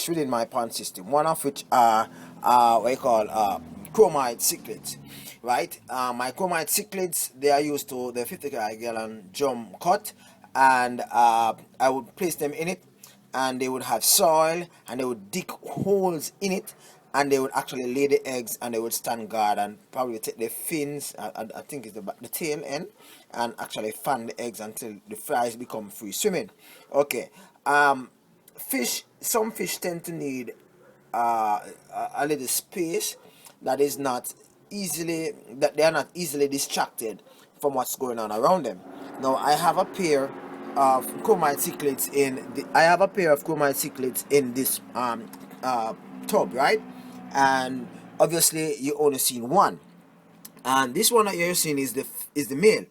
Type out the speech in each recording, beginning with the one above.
within my pond system, one of which are what you call chromite cichlids, right? My chromite cichlids, they are used to the 50 gallon drum cut, and I would place them in it, and they would have soil, and they would dig holes in it, and they would actually lay the eggs, and they would stand guard and probably take the fins, I think it's the tail end, and actually fan the eggs until the fries become free swimming. Okay. Some fish tend to need a little space that is not easily, that they are not easily distracted from what's going on around them. Now I have a pair of chromite cichlids in this tub, right? And obviously you only seen one, and this one that you're seeing is the male,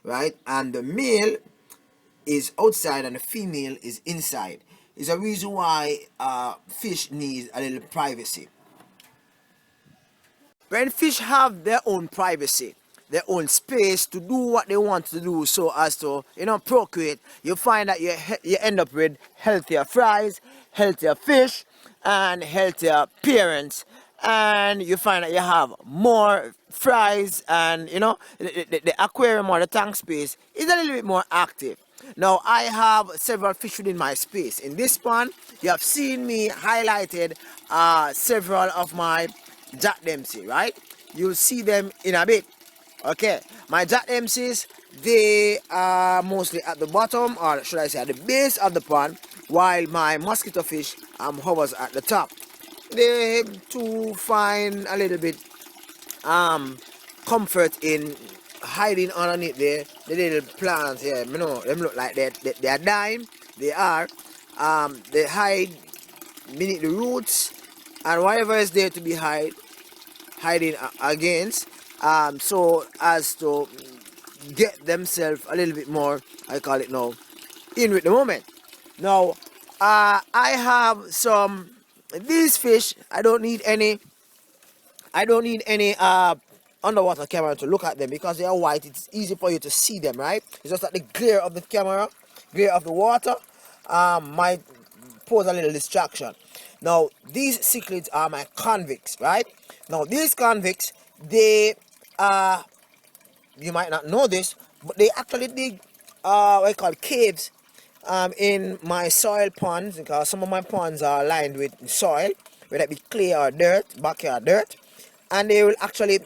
right? And the male is outside and the female is inside. Is a reason why fish need a little privacy. When fish have their own privacy, their own space to do what they want to do, so as to procreate, you find that you end up with healthier fries, healthier fish, and healthier parents, and you find that you have more fries, and the aquarium or the tank space is a little bit more active. Now I have several fish within my space. In this pond, you have seen me highlighted several of my Jack Dempsey, right? You'll see them in a bit. Okay, my Jack Dempseys, they are mostly at the bottom, or should I say at the base of the pond, while my mosquito fish hovers at the top. They to find a little bit comfort in hiding underneath the little plants here. Them look like they are dying. They are. They hide beneath the roots and whatever is there to be hiding against, so as to get themselves a little bit more, I call it now, in with the moment. Now I have some these fish. I don't need any underwater camera to look at them because they are white. It's easy for you to see them, right? It's just that the glare of the camera, glare of the water, might pose a little distraction. Now these cichlids are my convicts, right? Now these convicts, they you might not know this, but they actually dig what I call caves in my soil ponds, because some of my ponds are lined with soil, whether it be clay or dirt, backyard dirt, and they will actually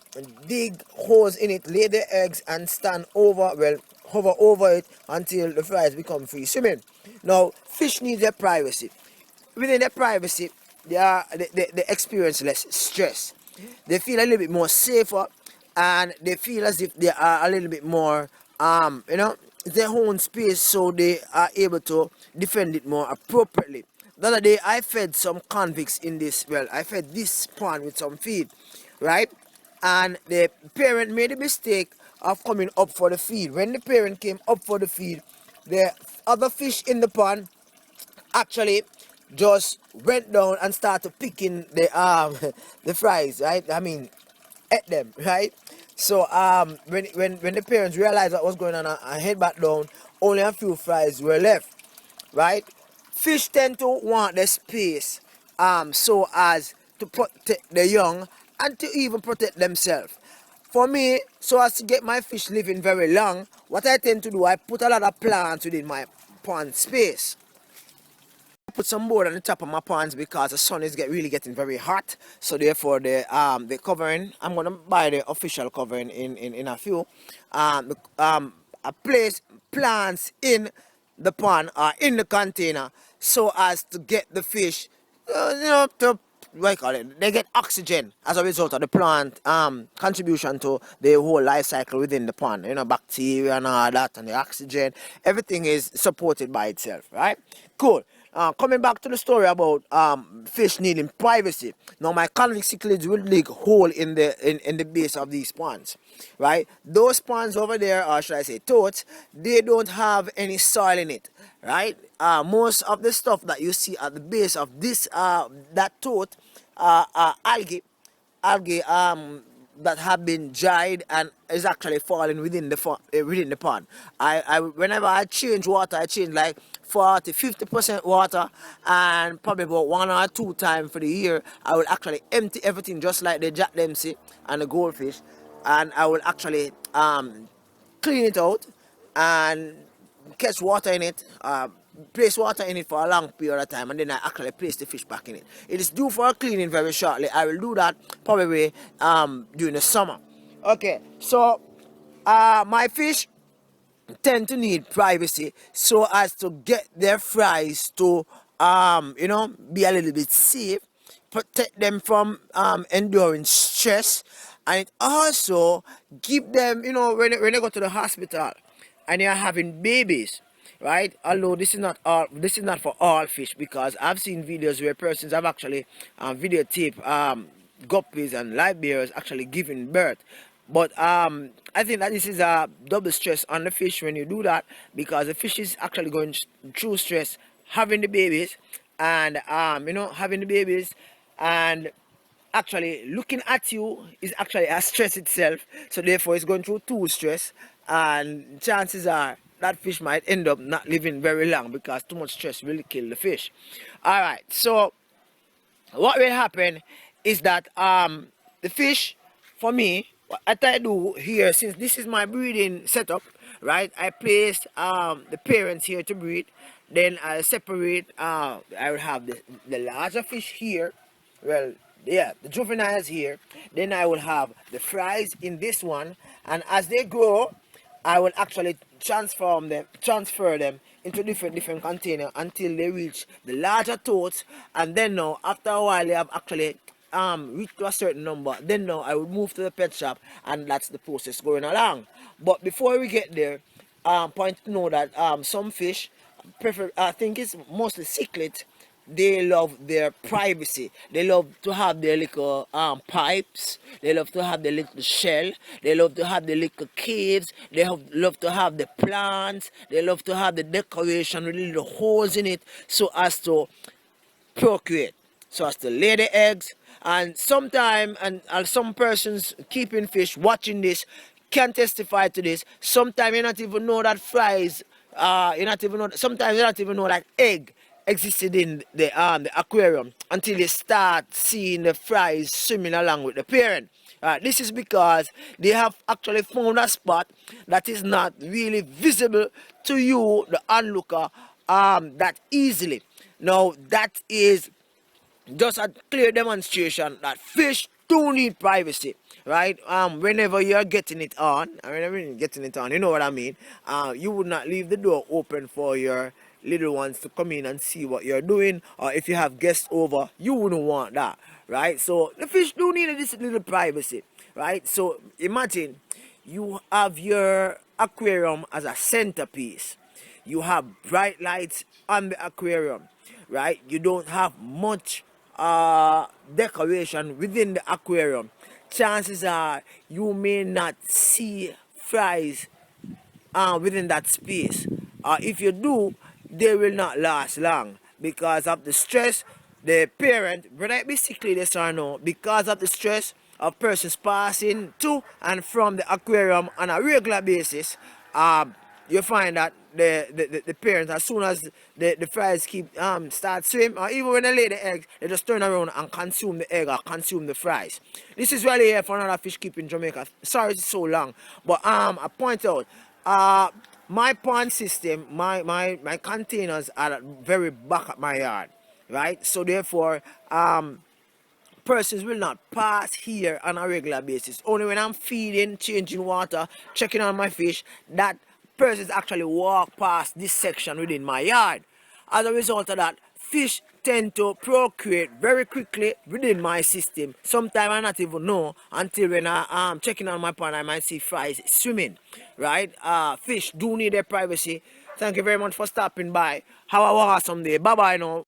dig holes in it, lay their eggs, and hover over it until the flies become free swimming. Now fish need their privacy. Within their privacy, they experience less stress. They feel a little bit more safer, and they feel as if they are a little bit more their own space, so they are able to defend it more appropriately. The other day I fed some convicts in this, I fed this pond with some feed, right? And the parent made a mistake of coming up for the feed. When the parent came up for the feed, the other fish in the pond actually just went down and started picking the the fries, right? I mean, ate them, right? So when the parents realized what was going on and head back down, only a few fries were left, right? Fish tend to want the space so as to protect the young and to even protect themselves. For me, so as to get my fish living very long, what I tend to do, I put a lot of plants within my pond space. I put some board on the top of my ponds because the sun is really getting very hot. So therefore the covering, I'm gonna buy the official covering in a few. I place plants in the pond or in the container so as to get the fish to what I call it, they get oxygen as a result of the plant contribution to the whole life cycle within the pond. Bacteria and all that, and the oxygen, everything is supported by itself, right? Cool. Coming back to the story about fish needing privacy. Now my convict cichlids will dig hole in the base of these ponds, right? Those ponds over there, or should I say totes, they don't have any soil in it, right? Most of the stuff that you see at the base of this that tote are algae that have been dried and is actually falling within the pond. Whenever I change water, I change like 40-50% water, and probably about 1 or 2 times for the year I will actually empty everything just like the Jack Dempsey and the goldfish, and I will actually clean it out and catch water in it, place water in it for a long period of time, and then I actually place the fish back in it. It is due for cleaning very shortly. I will do that probably during the summer. Okay, so my fish tend to need privacy so as to get their fries to be a little bit safe, protect them from enduring stress, and it also give them, when they go to the hospital and you're having babies, right? Although this is not for all fish, because I've seen videos where persons have actually videotaped guppies and live bears actually giving birth. But I think that this is a double stress on the fish when you do that, because the fish is actually going through stress having the babies, and having the babies and actually looking at you is actually a stress itself. So therefore it's going through two stress, and chances are that fish might end up not living very long, because too much stress really kill the fish. All right, so what will happen is that the fish, for me, what I do here, since this is my breeding setup, right, I place the parents here to breed. Then I separate, I will have the larger fish here, well, yeah, the juveniles here. Then I will have the fries in this one, and as they grow I will actually transfer them into different container until they reach the larger totes. And then now, after a while, they have actually reached to a certain number. Then now I will move to the pet shop, and that's the process going along. But before we get there, point to know that some fish I think it's mostly cichlid. They love their privacy. They love to have their little pipes. They love to have their little shell. They love to have the little caves. They love to have the plants. They love to have the decoration with little holes in it, so as to procreate, so as to lay the eggs. And sometimes, and some persons keeping fish watching this can testify to this. Sometimes you not even know that fries. Sometimes you not even know that egg existed in the aquarium until you start seeing the fries swimming along with the parent. This is because they have actually found a spot that is not really visible to you, the onlooker, that easily. Now that is just a clear demonstration that fish do need privacy, right? Whenever you're getting it on, you know what I mean. You would not leave the door open for your little ones to come in and see what you're doing, or if you have guests over, you wouldn't want that, right? So the fish do need this little privacy, right? So imagine you have your aquarium as a centerpiece. You have bright lights on the aquarium, right? You don't have much decoration within the aquarium. Chances are you may not see fries within that space. If you do, they will not last long because of the stress. The parent, whether it be sickly this or no, because of the stress of persons passing to and from the aquarium on a regular basis, you find that the parents, as soon as the fries start swim, or even when they lay the eggs, they just turn around and consume the egg or consume the fries. This is really here for another fish keeping in Jamaica. Sorry it's so long, but I point out, my pond system, my containers are at very back at my yard, right? So therefore, persons will not pass here on a regular basis. Only when I'm feeding, changing water, checking on my fish, that persons actually walk past this section within my yard. As a result of that, fish tend to procreate very quickly within my system. Sometimes I not even know until when I'm checking on my pond, I might see fries swimming, right? Fish do need their privacy. Thank you very much for stopping by. Have a awesome day. Bye bye now.